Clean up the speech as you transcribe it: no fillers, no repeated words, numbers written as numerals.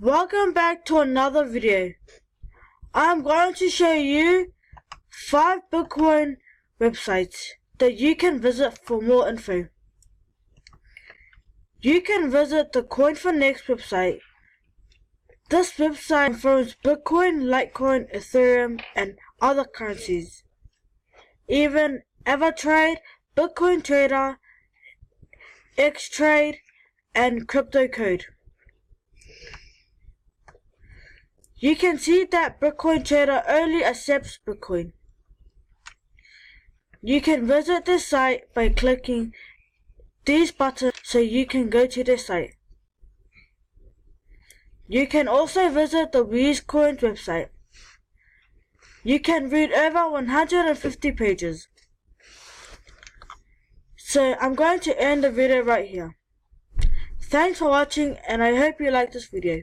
Welcome back to another video. I'm going to show you 5 Bitcoin websites that you can visit for more info. You can visit the Coin for Next website. This website confirms Bitcoin, Litecoin, Ethereum, and other currencies. Even Evertrade, Bitcoin Trader, Xtrade, and Crypto Code. You can see that Bitcoin Trader only accepts Bitcoin. You can visit this site by clicking these buttons so you can go to this site. You can also visit the vist website. You can read over 150 pages. So I'm going to end the video right here. Thanks for watching and I hope you like this video.